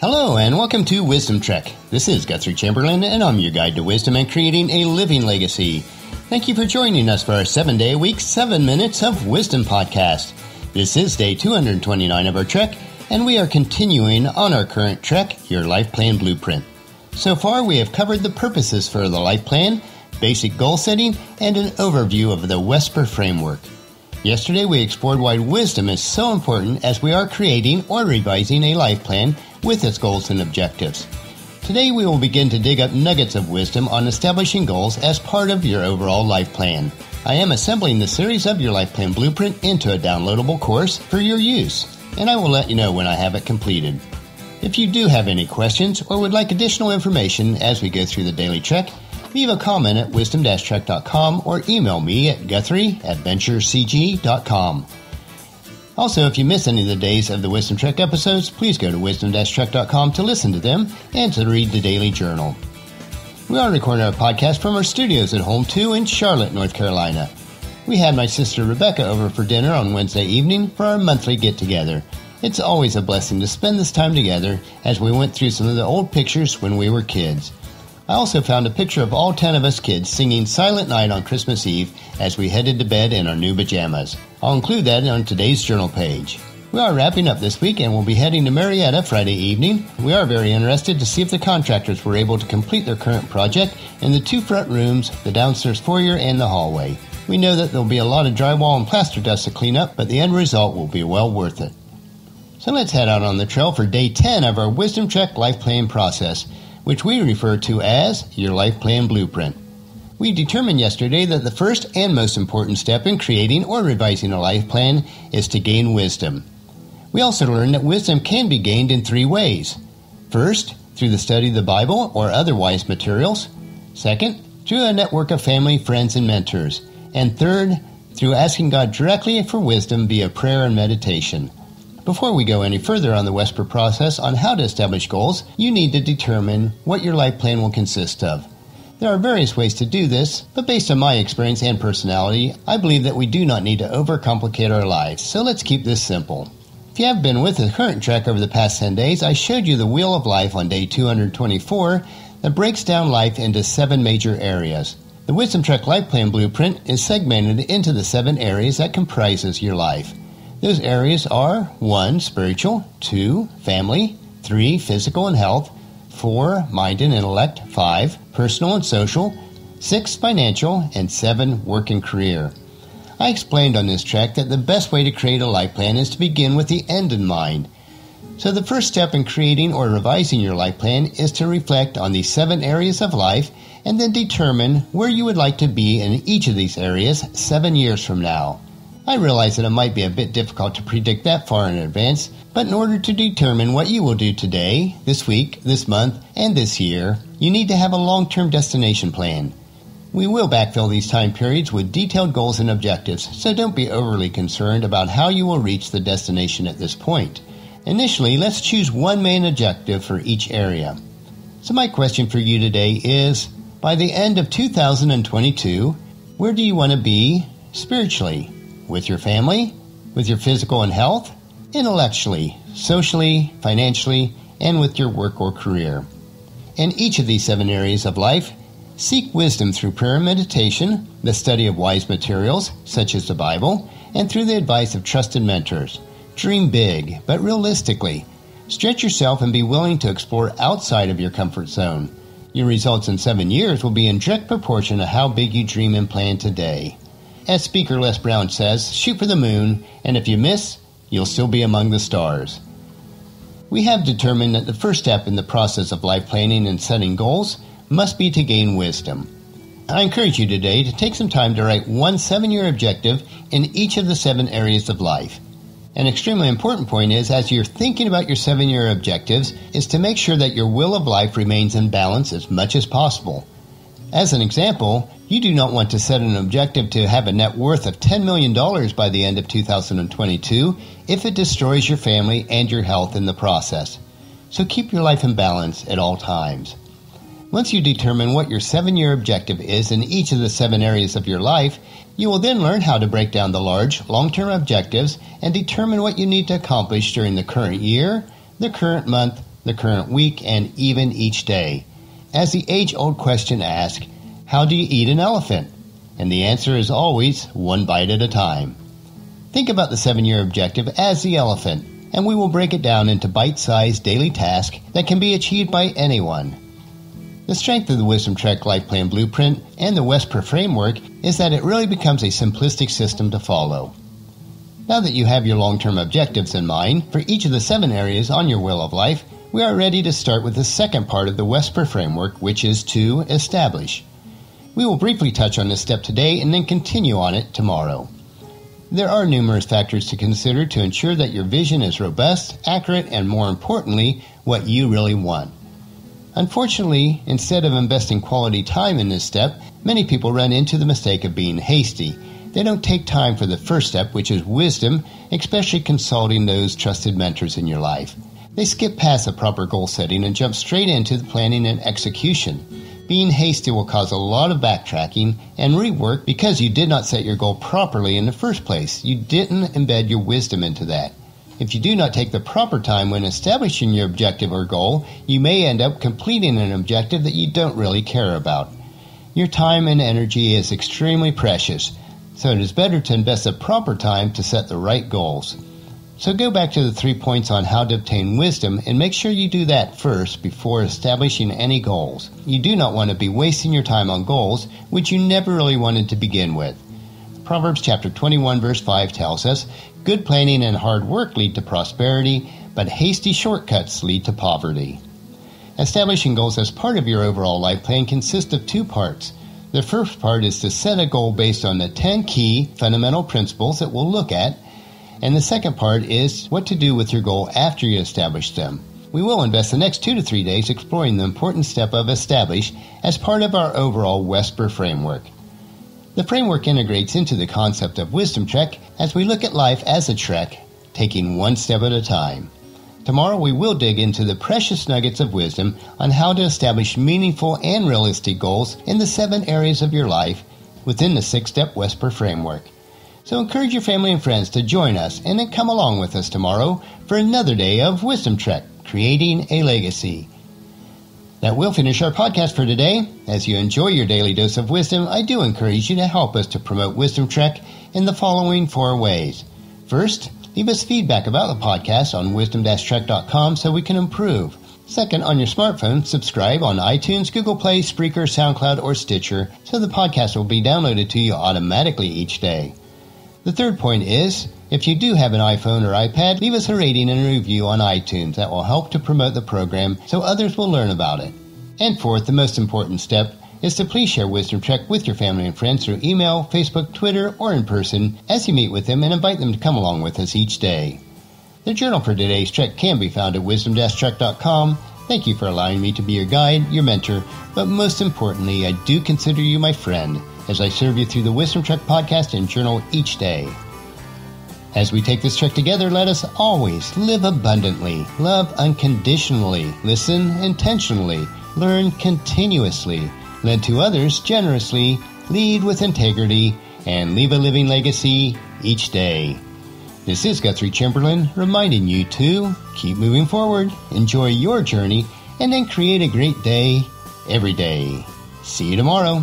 Hello and welcome to Wisdom Trek. This is Guthrie Chamberlain and I'm your guide to wisdom and creating a living legacy. Thank you for joining us for our 7-day-a-week, 7 Minutes of Wisdom podcast. This is day 229 of our trek and we are continuing on our current trek, Your Life Plan Blueprint. So far we have covered the purposes for the life plan, basic goal setting, and an overview of the Wesper framework. Yesterday we explored why wisdom is so important as we are creating or revising a life plan with its goals and objectives. Today we will begin to dig up nuggets of wisdom on establishing goals as part of your overall life plan. I am assembling the series of Your Life Plan Blueprint into a downloadable course for your use, and I will let you know when I have it completed. If you do have any questions or would like additional information as we go through the daily trek, leave a comment at wisdom-trek.com or email me at guthrie@venturecg.com. Also, if you miss any of the days of the Wisdom Trek episodes, please go to wisdom-trek.com to listen to them and to read the daily journal. We are recording our podcast from our studios at Home 2 in Charlotte, North Carolina. We had my sister Rebecca over for dinner on Wednesday evening for our monthly get-together. It's always a blessing to spend this time together as we went through some of the old pictures when we were kids. I also found a picture of all 10 of us kids singing Silent Night on Christmas Eve as we headed to bed in our new pajamas. I'll include that on today's journal page. We are wrapping up this week and we'll be heading to Marietta Friday evening. We are very interested to see if the contractors were able to complete their current project in the 2 front rooms, the downstairs foyer, and the hallway. We know that there'll be a lot of drywall and plaster dust to clean up, but the end result will be well worth it. So let's head out on the trail for day 10 of our Wisdom Trek life plan process, which we refer to as Your Life Plan Blueprint. We determined yesterday that the first and most important step in creating or revising a life plan is to gain wisdom. We also learned that wisdom can be gained in 3 ways. First, through the study of the Bible or other wise materials. Second, through a network of family, friends, and mentors. And third, through asking God directly for wisdom via prayer and meditation. Before we go any further on the Wesper process on how to establish goals, you need to determine what your life plan will consist of. There are various ways to do this, but based on my experience and personality, I believe that we do not need to overcomplicate our lives, so let's keep this simple. If you have been with the current trek over the past 10 days, I showed you the Wheel of Life on day 224 that breaks down life into 7 major areas. The Wisdom Trek Life Plan Blueprint is segmented into the 7 areas that comprises your life. Those areas are 1. Spiritual, 2. Family, 3. Physical and health, 4. Mind and intellect, 5. Personal and social, 6. Financial, and 7. Work and career. I explained on this trek that the best way to create a life plan is to begin with the end in mind. So the first step in creating or revising your life plan is to reflect on these 7 areas of life and then determine where you would like to be in each of these areas 7 years from now. I realize that it might be a bit difficult to predict that far in advance, but in order to determine what you will do today, this week, this month, and this year, you need to have a long-term destination plan. We will backfill these time periods with detailed goals and objectives, so don't be overly concerned about how you will reach the destination at this point. Initially, let's choose one main objective for each area. So my question for you today is, by the end of 2022, where do you want to be spiritually? With your family, with your physical and health, intellectually, socially, financially, and with your work or career. In each of these 7 areas of life, seek wisdom through prayer and meditation, the study of wise materials, such as the Bible, and through the advice of trusted mentors. Dream big, but realistically. Stretch yourself and be willing to explore outside of your comfort zone. Your results in 7 years will be in direct proportion to how big you dream and plan today. As Speaker Les Brown says, shoot for the moon, and if you miss, you'll still be among the stars. We have determined that the first step in the process of life planning and setting goals must be to gain wisdom. I encourage you today to take some time to write one 7-year objective in each of the 7 areas of life. An extremely important point is, as you're thinking about your 7-year objectives, is to make sure that your wheel of life remains in balance as much as possible. As an example, you do not want to set an objective to have a net worth of $10 million by the end of 2022 if it destroys your family and your health in the process. So keep your life in balance at all times. Once you determine what your 7-year objective is in each of the 7 areas of your life, you will then learn how to break down the large, long-term objectives and determine what you need to accomplish during the current year, the current month, the current week, and even each day. As the age-old question asks, how do you eat an elephant? And the answer is always one bite at a time. Think about the 7-year objective as the elephant, and we will break it down into bite-sized daily tasks that can be achieved by anyone. The strength of the Wisdom Trek Life Plan Blueprint and the WESPR framework is that it really becomes a simplistic system to follow. Now that you have your long-term objectives in mind for each of the 7 areas on your Wheel of Life, we are ready to start with the second part of the WESPR framework, which is to establish. We will briefly touch on this step today and then continue on it tomorrow. There are numerous factors to consider to ensure that your vision is robust, accurate, and more importantly, what you really want. Unfortunately, instead of investing quality time in this step, many people run into the mistake of being hasty. They don't take time for the first step, which is wisdom, especially consulting those trusted mentors in your life. They skip past the proper goal setting and jump straight into the planning and execution. Being hasty will cause a lot of backtracking and rework because you did not set your goal properly in the first place. You didn't embed your wisdom into that. If you do not take the proper time when establishing your objective or goal, you may end up completing an objective that you don't really care about. Your time and energy is extremely precious, so it is better to invest the proper time to set the right goals. So go back to the 3 points on how to obtain wisdom and make sure you do that first before establishing any goals. You do not want to be wasting your time on goals which you never really wanted to begin with. Proverbs chapter 21 verse 5 tells us, good planning and hard work lead to prosperity, but hasty shortcuts lead to poverty. Establishing goals as part of your overall life plan consists of 2 parts. The first part is to set a goal based on the 10 key fundamental principles that we'll look at, and the second part is what to do with your goal after you establish them. We will invest the next 2 to 3 days exploring the important step of establish as part of our overall WESPR framework. The framework integrates into the concept of Wisdom Trek as we look at life as a trek, taking one step at a time. Tomorrow we will dig into the precious nuggets of wisdom on how to establish meaningful and realistic goals in the 7 areas of your life within the 6-step WESPR framework. So encourage your family and friends to join us and then come along with us tomorrow for another day of Wisdom Trek, Creating a Legacy. That will finish our podcast for today. As you enjoy your daily dose of wisdom, I do encourage you to help us to promote Wisdom Trek in the following 4 ways. First, leave us feedback about the podcast on wisdom-trek.com so we can improve. Second, on your smartphone, subscribe on iTunes, Google Play, Spreaker, SoundCloud, or Stitcher so the podcast will be downloaded to you automatically each day. The third point is, if you do have an iPhone or iPad, leave us a rating and a review on iTunes. That will help to promote the program so others will learn about it. And fourth, the most important step is to please share Wisdom Trek with your family and friends through email, Facebook, Twitter, or in person as you meet with them and invite them to come along with us each day. The journal for today's trek can be found at wisdom-trek.com. Thank you for allowing me to be your guide, your mentor, but most importantly, I do consider you my friend as I serve you through the Wisdom Trek podcast and journal each day. As we take this trek together, let us always live abundantly, love unconditionally, listen intentionally, learn continuously, lend to others generously, lead with integrity, and leave a living legacy each day. This is Guthrie Chamberlain reminding you to keep moving forward, enjoy your journey, and then create a great day every day. See you tomorrow.